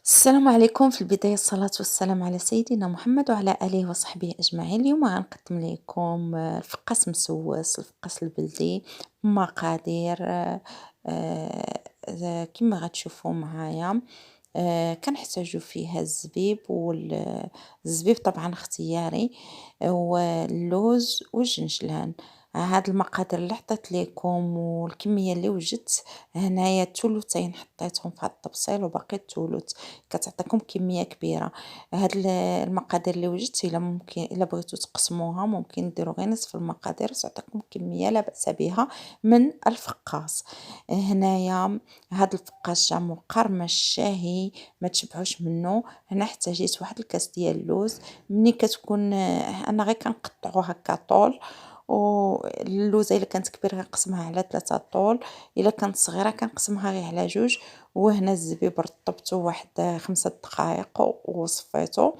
السلام عليكم. في البداية الصلاة والسلام على سيدنا محمد وعلى آله وصحبه أجمعين. اليوم غنقدم لكم الفقاس مسوس، الفقاس البلدي مقادير كما غتشوفوا معايا. كنحتاجو فيه الزبيب الزبيب طبعا اختياري، واللوز والجنجلان. هاد المقادير اللي حطيت لكم والكمية اللي وجدت هنايا الثلثين حطيتهم في هاد الطبسيل وباقي الثلث كتعطيكم كمية كبيرة. هاد المقادير اللي وجدت الا ممكن الا بغيتو تقسموها ممكن ديروا غير نصف المقادير وتعطيكم كمية لا بأس بها من الفقاس. هنايا هاد الفقاس جا مقرمش شاهي ما تشبعوش منه. هنا احتاجيت واحد الكاس ديال اللوز. ملي كتكون انا غير كنقطعو هكا طول، واللوزه الا كانت كبيره كنقسمها على 3 طول، الا كانت صغيره كنقسمها غير على جوج. وهنا الزبيب رطبته واحد 5 دقائق وصفيته.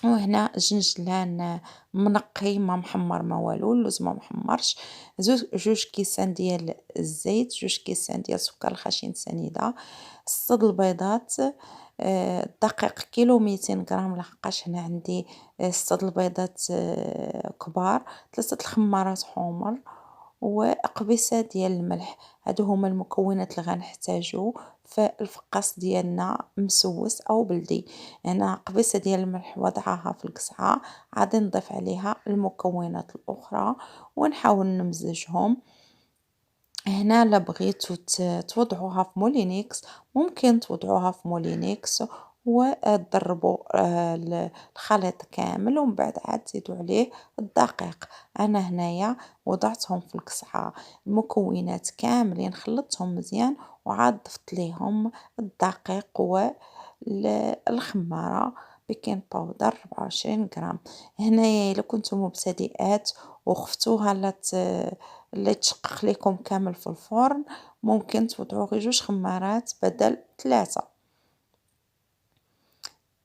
وهنا الجنجلان منقي ما محمر ما والو، اللوز ما محمرش. جوج كيسان ديال الزيت، جوج كيسان ديال السكر الخشن سنيده، 6 البيضات. الدقيق كيلو 200 غرام لحقاش هنا عندي 6 البيضات كبار، 3 الخمارات حمر، وقبيصه ديال الملح. هادو هما المكونات اللي غنحتاجو في الفقاس ديالنا مسوس او بلدي. هنا قبيصه ديال الملح وضعها في القصعه، غادي نضيف عليها المكونات الاخرى ونحاول نمزجهم. هنا لا بغيتو توضعوها في مولينيكس ممكن توضعوها في مولينيكس وتضربوا الخليط كامل ومن بعد عاد تزيدوا عليه الدقيق. انا هنايا وضعتهم في القصعه المكونات كاملين خلطتهم مزيان وعاد ضفت ليهم الدقيق والخماره بيكين باودر 24 غرام. هنايا الا كنتم مبتدئات وخفتوها لا تشقق لكم كامل في الفرن ممكن توضعوا غير 2 خمارات بدل 3.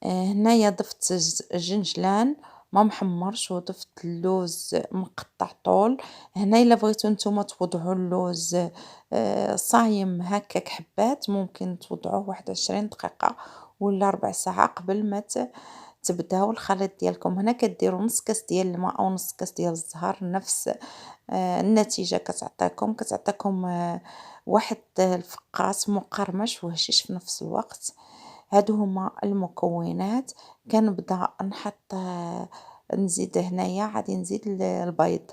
هنايا ضفت الجنجلان ما محمرش وضفت اللوز مقطع طول. هنا الا بغيتو نتوما توضعوا اللوز صايم هكاك حبات ممكن توضعوه واحد 20 دقيقة ولا ربع ساعة قبل ما تبداو الخليط ديالكم. هنا كديروا نص كاس ديال الماء او نص كاس ديال الزهر، نفس النتيجة كتعطيكم واحد الفقاس مقرمش وهشيش في نفس الوقت. هادو هما المكونات. كنبدا نحط نزيد هنايا غادي نزيد البيض.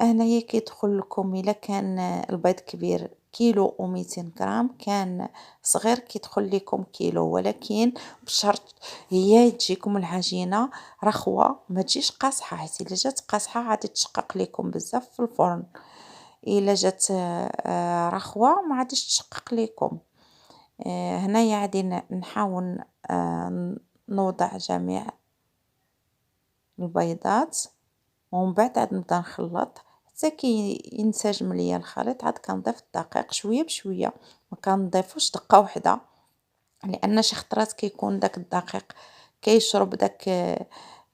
هنايا كيدخل لكم الا كان البيض كبير كيلو و200 غرام، كان صغير كيدخل لكم كيلو، ولكن بشرط هي تجيكم العجينه رخوه ما تجيش قاصحه، حيت الا جات قاصحه غادي تشقق لكم بزاف في الفرن. الا جات رخوه ما غاديش تشقق لكم. هنايا غادي نحاول نوضع جميع البيضات ومن بعد عاد نبدا نخلط حتى ينسجم ليا الخليط. عاد كنضيف الدقيق شويه بشويه، ما كنضيفوش دقه واحده، لان شي خطرات كيكون داك الدقيق كيشرب داك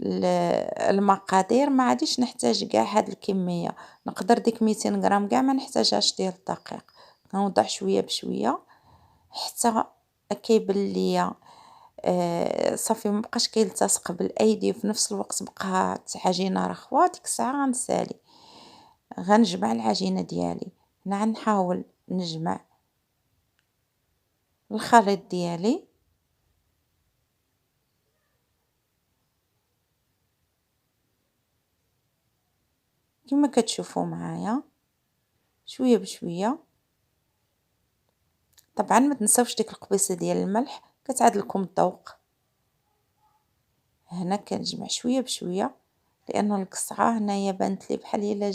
المقادير. ما عاديش نحتاج كاع هاد الكميه، نقدر ديك 200 غرام كاع ما نحتاجهاش ديال الدقيق. كنوضع شويه بشويه حتى كيبان ليا صافي مبقاش كيلتصق بالايدي وفي نفس الوقت بقات عجينه رخوه. ديك الساعه غنسالي غنجمع العجينه ديالي. هنا غنحاول نجمع الخليط ديالي كما كتشوفوا معايا شويه بشويه. طبعا ما تنساوش ديك القبيصه ديال الملح كتعاد لكم الذوق. هنا كنجمع شويه بشويه لان القصعه هنايا بانت لي بحال الا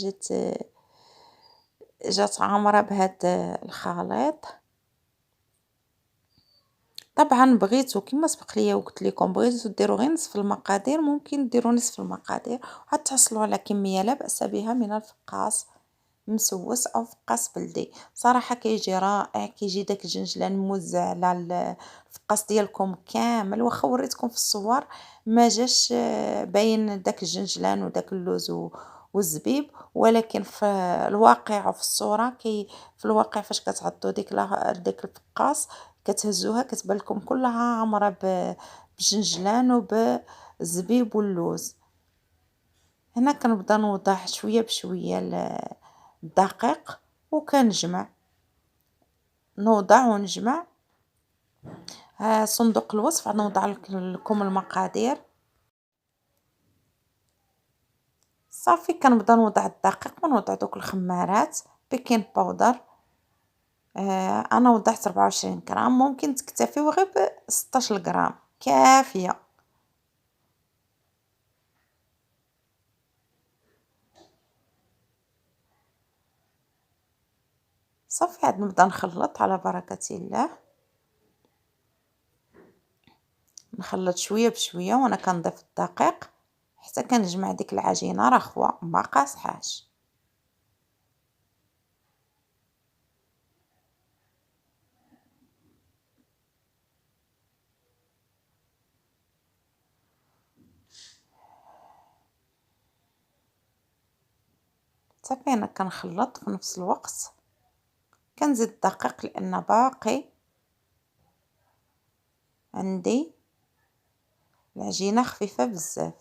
جات عامره بهاد الخليط. طبعا بغيتو كما سبق ليا وقلت لكم بغيتو ديروا غير نصف المقادير ممكن ديروا نصف المقادير وحتحصلوا على كميه لا باس بها من الفقاس مسوس او فقاس بلدي. صراحه كيجي رائع، كيجي داك الجنجلان موزع على الفقاس ديالكم كامل. واخا وريتكم في الصور ما جاش باين داك الجنجلان وداك اللوز والزبيب، ولكن في الواقع وفي الصورة في الواقع فاش كتعضوا ديك الفقاص كتهزوها كتبان لكم كلها عامرة بجنجلان وبالزبيب واللوز. هنا كنبدا نوضع شوية بشوية الدقيق وكنجمع، نوضع ونجمع. صندوق الوصف عاد نوضع لكم المقادير. صافي كنبدا نوضع الدقيق ونوضع دوك الخمارات، بيكين باودر. انا وضعت 24 غرام، ممكن تكتفيو غير ب 16 غرام كافيه. صافي عاد نبدا نخلط على بركه الله، نخلط شويه بشويه وانا كنضيف الدقيق حتى كنجمع ديك العجينه رخوه ما قاصحاش. صافي انا كنخلط في نفس الوقت كنزيد الدقيق لان باقي عندي العجينه خفيفه بزاف.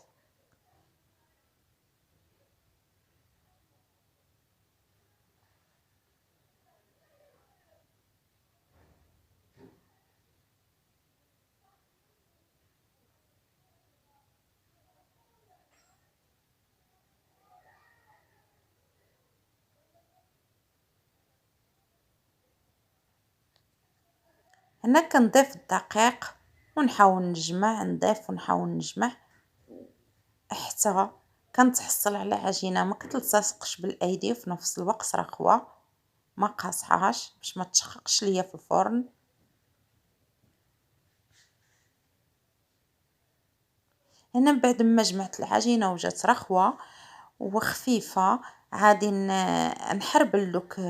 هنا كنضيف الدقيق ونحاول نجمع، نضيف ونحاول نجمع حتى كنتحصل على عجينه ما كتلتصقش بالايدي وفي نفس الوقت رخوه ما قاصحاش باش ما تشققش ليا في الفرن. هنا من بعد ما جمعت العجينه وجات رخوه وخفيفه غادي نحربل دوك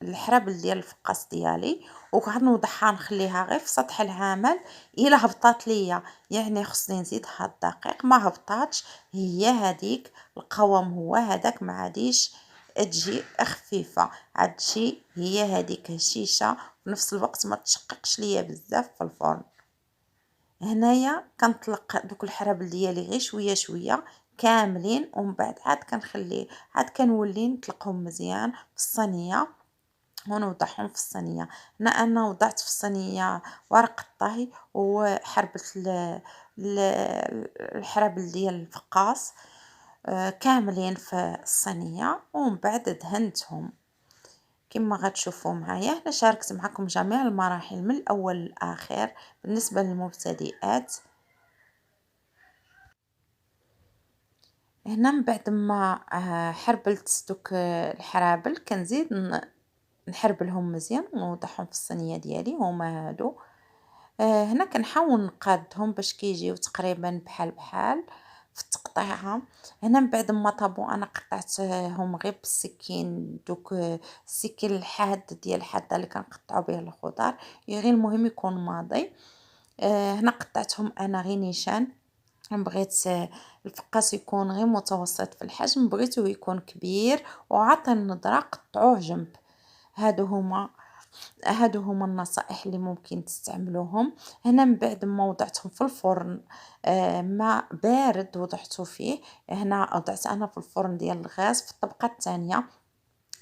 الحرابل ديال الفقاص ديالي وغنوضعها نخليها غير في سطح العمل. الا هبطات ليا يعني خصني نزيدها الدقيق، ما هبطاتش هي هذيك القوام هو هذاك ما عاديش تجي خفيفه، عاد تجي هي هذيك هشيشه في نفس الوقت ما تشققش ليا بزاف في الفرن. هنايا كنطلق دوك الحرابل ديالي غير شويه شويه كاملين ومن بعد عاد كنخليه عاد كنولي نطلقهم مزيان في الصينيه ونوضعهم في الصينيه. هنا انا وضعت في الصينيه ورق الطهي وحربت الحرابل ديال الفقاص كاملين في الصينيه ومن بعد دهنتهم كما غتشوفوا معايا. هنا شاركت معكم جميع المراحل من الاول للاخر بالنسبه للمبتدئات. هنا من بعد ما حربلت دوك الحرابل كنزيد نحربلهم مزيان ونوضعهم في الصينيه ديالي هما هادو. هنا كنحاول نقادهم باش كيجيو تقريبا بحال بحال في التقطيعه. هنا من بعد ما طابو انا قطعتهم غير بالسكين دوك السكين الحاد ديال الحاده اللي كنقطعوا به الخضر غير المهم يكون ماضي. هنا قطعتهم انا غير نيشان، بغيت الفقاس يكون غير متوسط في الحجم، بغيته يكون كبير وعطي النظره قطعوه جنب. هادو هما النصائح اللي ممكن تستعملوهم. هنا من بعد ما وضعتهم في الفرن ماء بارد وضعته فيه. هنا وضعت انا في الفرن ديال الغاز في الطبقه الثانيه.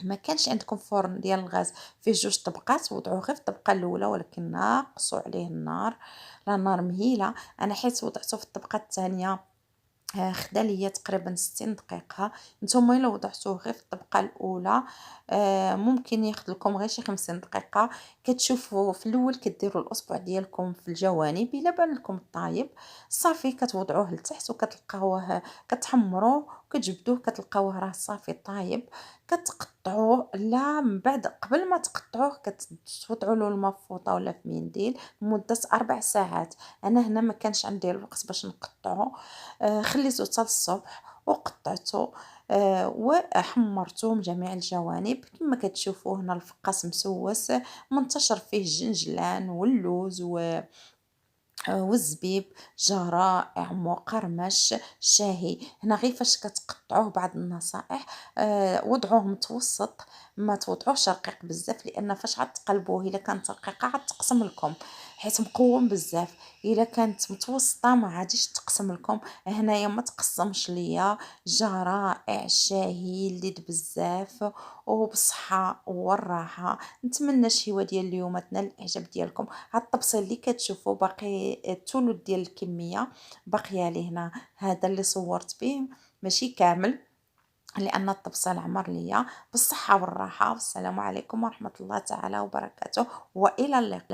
ما كانش عندكم فرن ديال الغاز فيه جوج طبقات وضعوه غير في الطبقه الاولى ولكن ناقصوا عليه النار، لا النار مهيله. انا حيت وضعته في الطبقه الثانيه خدا ليا تقريبا 60 دقيقه. نتوما الا وضعتوه غير في الطبقه الاولى ممكن ياخذ لكم غير شي 50 دقيقه. كتشوفوا في الاول كديروا الاصبع ديالكم في الجوانب الا بان لكم الطايب صافي كتوضعوه لتحت وكتلقاوه كتحمروه وكتجبدوه كتلقاوه راه صافي طايب. كتقطعوه لا من بعد قبل ما تقطعوه كتوضعوا له المفوطه ولا في منديل لمده 4 ساعات. انا هنا ما كانش عندي الوقت باش نقطعه خليته حتى الصبح وقطعته وحمرته من جميع الجوانب كما كتشوفوا. هنا الفقاس مسوس منتشر فيه الجنجلان واللوز والزبيب جا رائع مقرمش شاهي. هنا غير فاش كتقطعوه بعض النصائح، وضعوه متوسط، ما توضعوهش رقيق بزاف، لان فاش عاد تقلبوه الا كانت رقيقه عاد تقسم لكم، حيت مقوم بزاف. الا كانت متوسطه ما عادش تقسم لكم. هنايا ما تقسمش ليا، جا رائع شاهي لذيذ بزاف وبصحه والراحه. نتمنى الشهوه ديال اليوم تنال الاعجاب ديالكم. هاد التبصيل اللي كتشوفوا باقي الثلث ديال الكميه باقيه لي هنا، هذا اللي صورت به ماشي كامل، لان التبصيل عمر ليا. بالصحه والراحه، والسلام عليكم ورحمه الله تعالى وبركاته، والى اللقاء.